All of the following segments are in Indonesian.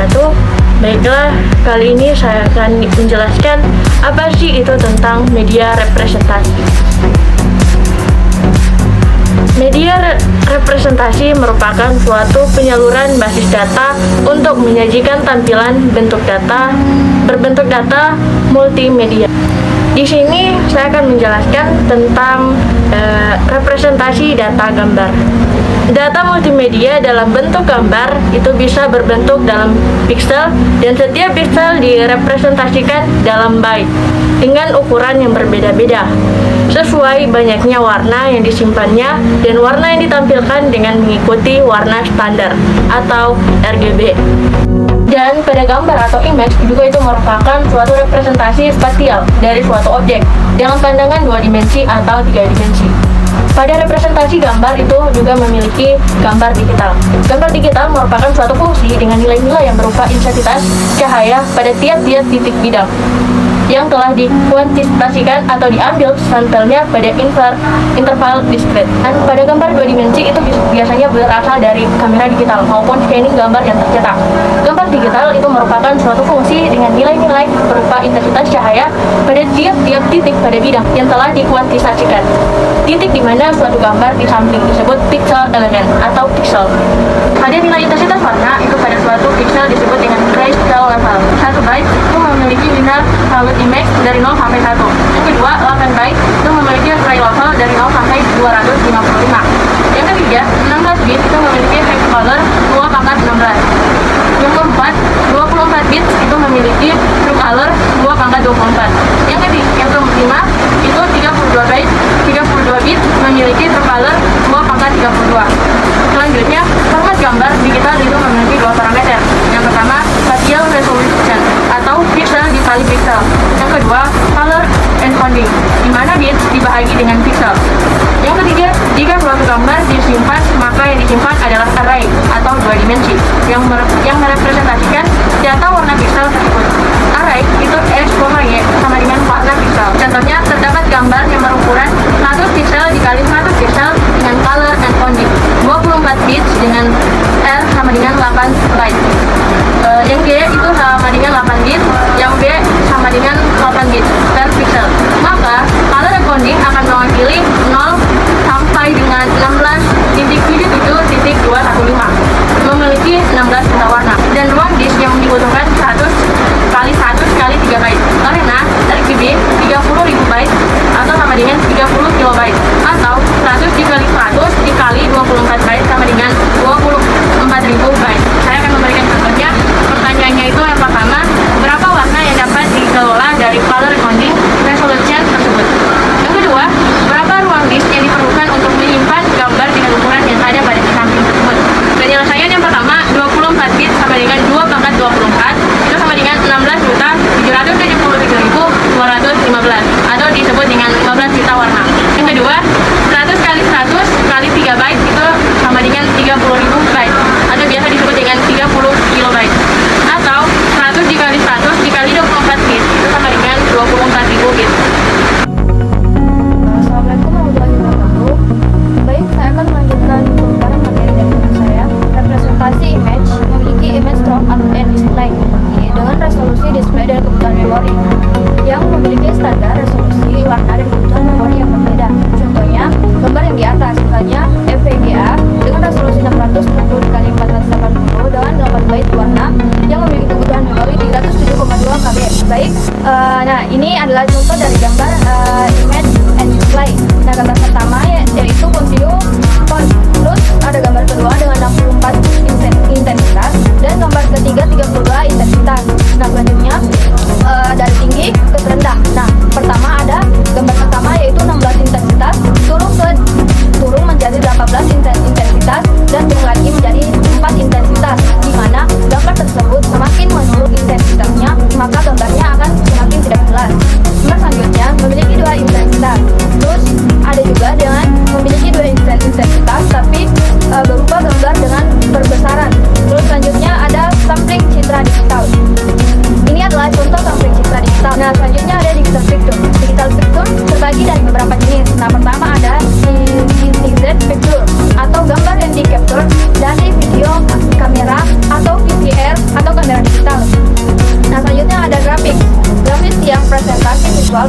wabarakatuh. Baiklah, kali ini saya akan menjelaskan apa sih itu tentang media representasi. Media representasi merupakan suatu penyaluran basis data untuk menyajikan tampilan berbentuk data multimedia. Di sini saya akan menjelaskan tentang representasi data gambar. Data multimedia dalam bentuk gambar itu bisa berbentuk dalam piksel, dan setiap piksel direpresentasikan dalam byte dengan ukuran yang berbeda-beda sesuai banyaknya warna yang disimpannya dan warna yang ditampilkan dengan mengikuti warna standar atau RGB. Dan pada gambar atau image juga itu merupakan suatu representasi spasial dari suatu objek dengan pandangan 2 dimensi atau 3 dimensi. Pada representasi gambar itu juga memiliki gambar digital. Gambar digital merupakan suatu fungsi dengan nilai-nilai yang berupa intensitas cahaya pada tiap-tiap titik bidang yang telah dikuantifikasikan atau diambil sampelnya pada interval diskret. Dan pada gambar 2 dimensi itu biasanya berasal dari kamera digital maupun scanning gambar yang tercetak. Gambar digital itu merupakan suatu fungsi dengan nilai-nilai berupa intensitas cahaya pada tiap-tiap titik pada bidang yang telah dikuantifikasikan. Titik di mana suatu gambar disampling disebut pixel element atau pixel. Pada nilai intensitas warna itu pada suatu pixel disebut dengan grayscale level. 1 byte itu memiliki linear value image dari 0 sampai 1. Yang kedua, 8 byte itu memiliki gray level dari 0 sampai 255. Yang ketiga, 16 bit itu memiliki high color 2 pangkat 16. Yang keempat, 24 bit itu memiliki true color 2 pangkat 24. Yang kelima itu 32 byte 32 bit memiliki true color 2 pangkat 32. Selanjutnya, format gambar digital itu memiliki 2 parameter. Yang pertama, spatial resolution atau pixel dikali pixel. Yang kedua, color encoding, di mana bits dibahagi dengan pixel. Yang ketiga, jika suatu gambar disimpan, maka yang disimpan adalah array atau 2 dimensi yang merepresentasikan data warna pixel tersebut. Array itu X, Y sama dengan warna pixel. Contohnya, terdapat gambar yang berukuran 100 pixel dikali 100 pixel dengan color encoding 24 bits dengan R sama dengan 8 byte. Yang G itu sama dengan 8 bit, yang B sama dengan 8 bit per pixel. Maka color encoding akan mewakili 0 sampai dengan 16.77.215, memiliki 16 juta warna, dan ruang disk yang dibutuhkan 100 kali 100 kali 3 byte, karena RGB 30.000 byte atau sama dengan 30 kilobyte, atau 100 dikali 100 dikali 24 byte sama dengan 24.000 byte. Saya akan memberikan contohnya. Pertanyaannya itu yang pertama, berapa warna yang dapat dikelola dari color encoding resolution tersebut? Yang kedua, berapa ruang disk yang diperlukan untuk menyimpan gambar dengan ukuran yang ada pada samping tersebut? Penyelesaian yang pertama, 24 bit sama dengan 2 pangkat 24 itu sama dengan 16.777.215 atau disebut dengan 15 juta warna. Yang kedua, 100 kali 100 kali 3 byte itu sama dengan 30.000 byte atau biasa disebut dengan 30 kilobyte, atau 100 dikali 100 dikali 24 bit itu sama dengan 24.000 bit. Assalamualaikum warahmatullahi wabarakatuh. Baik, saya akan melanjutkan pembahasan materi dari teman saya. Representasi image memiliki image drop and display dengan resolusi display dan kebutuhan memori yang memiliki standar resolusi, warna, dan kebutuhan memori yang berbeda. Contohnya, gambar yang di atas, misalnya FVGA dengan resolusi 660 dikali 480 dengan 8 byte warna yang memiliki kebutuhan memori 307,2 KB. Baik, nah ini adalah contoh dari gambar image and display. Nah, gambar pertama yaitu continue, terus ada gambar kedua dengan 64 intensitas, dan gambar ketiga 32 intensitas. Nah, selanjutnya dari tinggi ke terendah. Nah, pertama ada gambar pertama yaitu 16 intensitas turun menjadi 18 intensitas dan turun lagi menjadi 4 intensitas, di mana gambar tersebut semakin menurun intensitasnya maka gambarnya akan semakin tidak jelas. Gambar selanjutnya memiliki 2 intensitas. Terus ada juga dengan memiliki 2 intensitas tapi berupa gambar dengan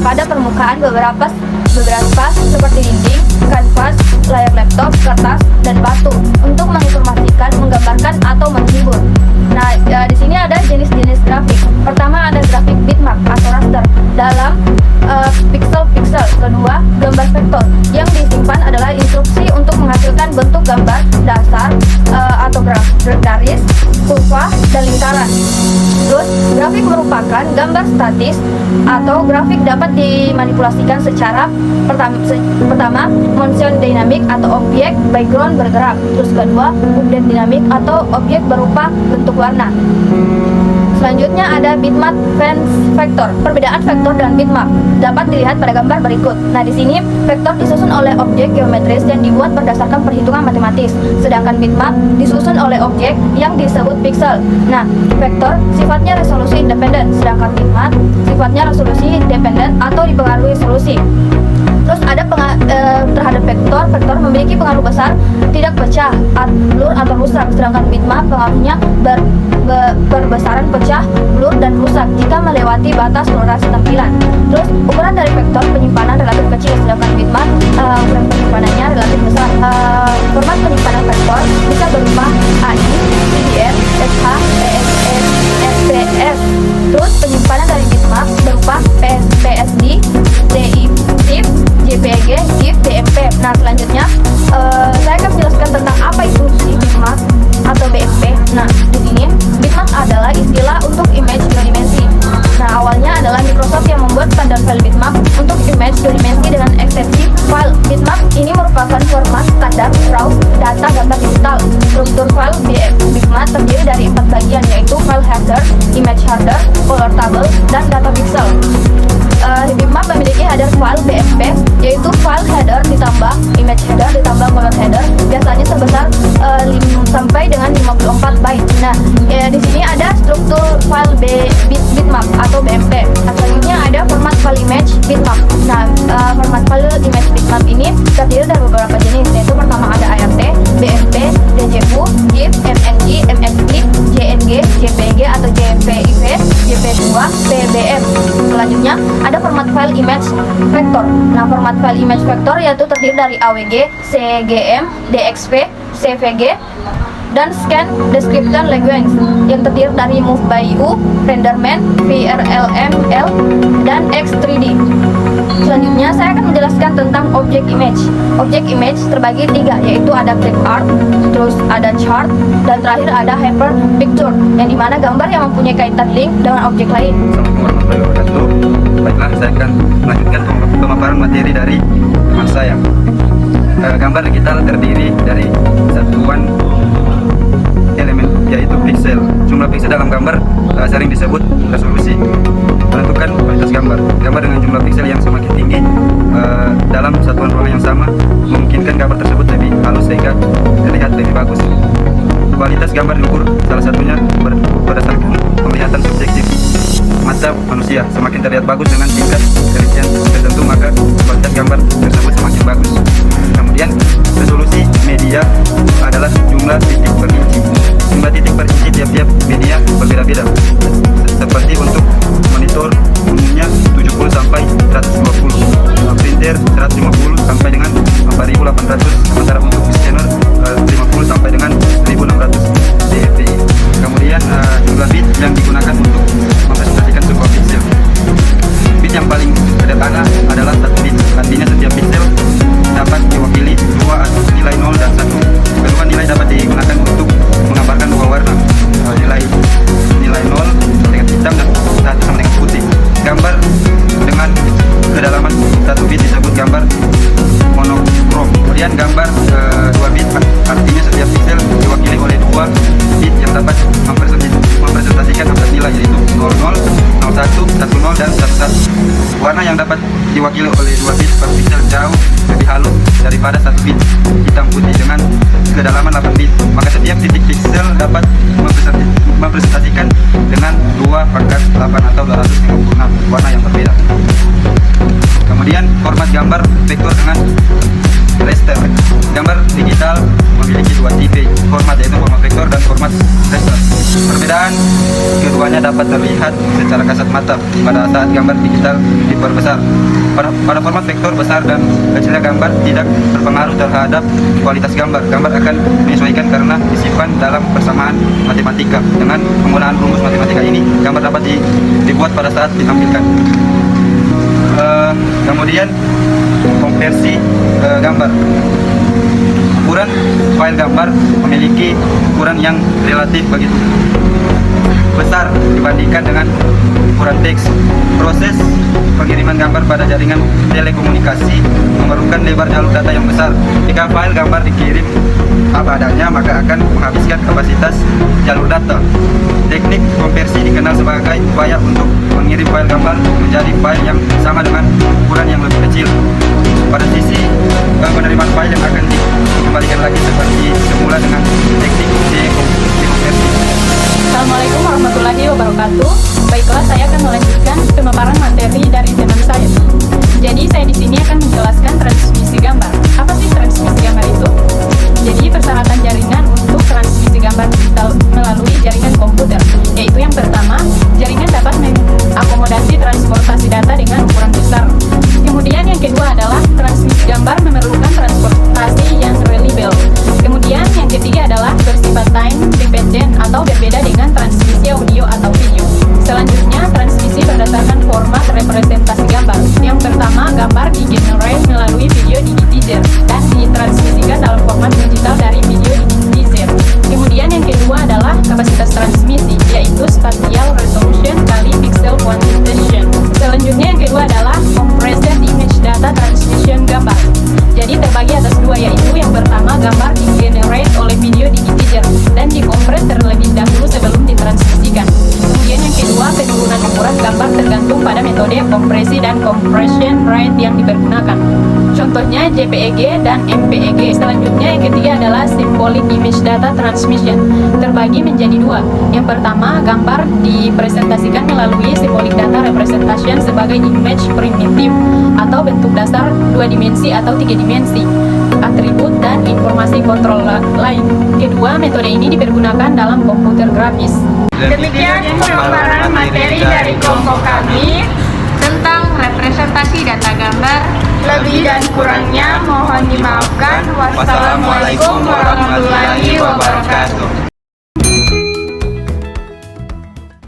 pada permukaan beberapa seperti dinding, kanvas, layar laptop, kertas, dan batu untuk menginformasikan, menggambarkan, atau menghibur. Nah, di sini ada jenis-jenis grafik. Pertama ada grafik bitmap atau raster dalam pixel-pixel. Kedua, gambar vektor. Yang disimpan adalah instruksi untuk menghasilkan bentuk gambar dasar atau garis, kurva, dan lingkaran. Terus, grafik merupakan gambar statis atau grafik dapat dimanipulasikan secara pertama motion dynamic atau objek background bergerak. Terus kedua, objek dinamik atau objek berupa bentuk warna. Selanjutnya ada bitmap vektor. Perbedaan vektor dan bitmap dapat dilihat pada gambar berikut. Nah, di sini vektor disusun oleh objek geometris yang dibuat berdasarkan perhitungan matematis, sedangkan bitmap disusun oleh objek yang disebut pixel. Nah, vektor sifatnya resolusi independen, sedangkan bitmap sifatnya resolusi dependen atau dipengaruhi resolusi. Terus ada terhadap vektor memiliki pengaruh besar, tidak pecah, blur atau rusak, sedangkan bitmap pengaruhnya berbesaran pecah, blur, dan rusak jika melewati batas toleransi tampilan. Terus ukuran dari vektor penyimpanan relatif kecil, sedangkan bitmap ukuran penyimpanannya relatif besar. Format penyimpanan vektor bisa berupa AI, PDF, SH, PSS, SPS. Terus penyimpanan dari bitmap berupa PSD, DIV, ZIP, JPG, GIF, BMP. Nah, selanjutnya saya akan menjelaskan tentang apa itu bitmap atau BMP. Nah, di sini bitmap adalah istilah untuk image dua dimensi. Nah, awalnya adalah Microsoft yang membuat standar file bitmap untuk image dua dimensi dengan ekstensi file. Bitmap ini merupakan format standar browse data gambar digital. Struktur file bitmap terdiri dari 4 bagian, yaitu file header, image header, color table, dan data pixel. Bitmap memiliki header file BMP, yaitu file header ditambah image header ditambah color header, biasanya sebesar sampai dengan 54 byte. Nah, di sini ada struktur file bitmap atau BMP. Selanjutnya ada format file image bitmap. Nah, format file image bitmap ini terdiri dari beberapa jenis, yaitu pertama ada ART, BMP, DJPU, GIF, MNG, MXG, JNG, JPG atau JPIV, JP2, PBM. Selanjutnya ada format file image vektor. Nah, format file image vektor yaitu terdiri dari AWG, CGM, DXP, CVG, dan Scan Description Language yang terdiri dari Move by U, Renderman, VRLML, dan X3D. Selanjutnya saya akan menjelaskan tentang objek image. Objek image terbagi 3, yaitu ada clip art, terus ada chart, dan terakhir ada hyper picture, yang dimana gambar yang mempunyai kaitan link dengan objek lain. Assalamualaikum warahmatullahi wabarakatuh. Baiklah, saya akan melanjutkan pemaparan materi dari teman saya. Gambar digital terdiri dari satuan elemen, yaitu pixel. Jumlah pixel dalam gambar sering disebut resolusi. Menentukan kualitas gambar. Gambar dengan jumlah pixel yang semakin tinggi dalam satuan ruangan yang sama memungkinkan gambar tersebut lebih halus sehingga terlihat lebih bagus. Kualitas gambar diukur salah satunya berdasarkan penglihatan subjektif mata manusia. Semakin terlihat bagus dengan tingkat ketelitian tertentu, maka kualitas gambar tersebut semakin bagus. Kemudian resolusi media adalah jumlah titik per inci. Jumlah titik per inci tiap-tiap media berbeda-beda. Seperti untuk monitor umumnya 70 sampai 120, printer 150 sampai dengan 4800, sementara untuk scanner 50 sampai dengan 1600 dpi. Kemudian jumlah bit yang digunakan untuk mempresentasikan sebuah pixel. Bit yang paling sederhana adalah 1 bit. Artinya setiap pixel dapat diwakili 2 nilai 0 dan 1. Kedua nilai dapat digunakan untuk menggambarkan 2 warna. Nilai 0 dengan hitam dan 1 sama dengan putih. Gambar dengan kedalaman 1 bit disebut gambar monokrom. Kemudian gambar 2 bit artinya setiap pixel diwakili oleh 2 bit yang dapat mempresentasikan 4 nilai, yaitu 00, 01, 10 dan 11. Warna yang dapat diwakili oleh 2 bit per pixel jauh lebih halus daripada 1 bit hitam putih dengan kedalaman 8 bit. Maka setiap titik pixel dapat mempresentasikan dengan 2/8 atau 256 warna yang berbeda. Kemudian format gambar vektor dengan raster. Gambar digital memiliki 2 tipe format, yaitu format vektor dan format raster. Perbedaan kedua keduanya dapat terlihat secara kasat mata pada saat gambar digital diperbesar. Pada format vektor besar dan kecilnya gambar tidak berpengaruh terhadap kualitas gambar. Gambar akan menyesuaikan karena disimpan dalam persamaan matematika. Dengan penggunaan rumus matematika ini, gambar dapat dibuat pada saat ditampilkan. Kemudian konversi gambar. Ukuran file gambar memiliki ukuran yang relatif begitu besar dibandingkan dengan ukuran teks. Proses pengiriman gambar pada jaringan telekomunikasi memerlukan lebar jalur data yang besar. Jika file gambar dikirim apa adanya, maka akan menghabiskan kapasitas jalur data. Teknik konversi dikenal sebagai upaya untuk mengirim file gambar menjadi file yang sama dengan ukuran yang lebih kecil. Pada sisi penerimaan file yang akan dikembalikan lagi seperti semula dengan teknik dekonversi. Assalamualaikum warahmatullahi wabarakatuh. Baiklah, saya akan melanjutkan pemaparan materi dari teman saya. Jadi saya di sini akan menjelaskan transmisi gambar. Apa sih transmisi gambar itu? Jadi persyaratan jaringan untuk transmisi gambar digital melalui jaringan komputer, yaitu yang pertama, jaringan dapat mengakomodasi transportasi data dengan ukuran besar. Kemudian yang kedua adalah transmisi gambar memerlukan transportasi yang reliable. Kemudian yang ketiga adalah bersifat time dependent atau berbeda dengan transmisi audio atau video. Selanjutnya, transmisi berdasarkan format representasi gambar. Yang pertama, gambar di-generate melalui video digitizer dan ditransmisikan dalam format digital dari video digitizer. Kemudian yang kedua adalah kapasitas transmisi, yaitu spatial resolution kali pixel quantitation. Selanjutnya yang kedua adalah compressed image data transmission gambar. Jadi terbagi atas dua, yaitu yang pertama gambar di-generate oleh video digitizer dan dikompres terlebih dahulu sebelum ditransmisikan. Kemudian yang kedua, penurunan ukuran gambar tergantung pada metode kompresi dan compression rate yang dipergunakan. Contohnya JPEG dan MPEG. Selanjutnya yang ketiga adalah symbolic image data transmission, terbagi menjadi dua. Yang pertama, gambar dipresentasikan melalui symbolic data representation sebagai image primitive atau bentuk dasar 2 dimensi atau 3 dimensi, atribut dan informasi kontrol lain. Kedua, metode ini dipergunakan dalam komputer grafis. Demikian pemaparan materi dari kelompok kami tentang representasi data gambar. Lebih dan kurangnya mohon dimaafkan. Wassalamualaikum warahmatullahi wabarakatuh.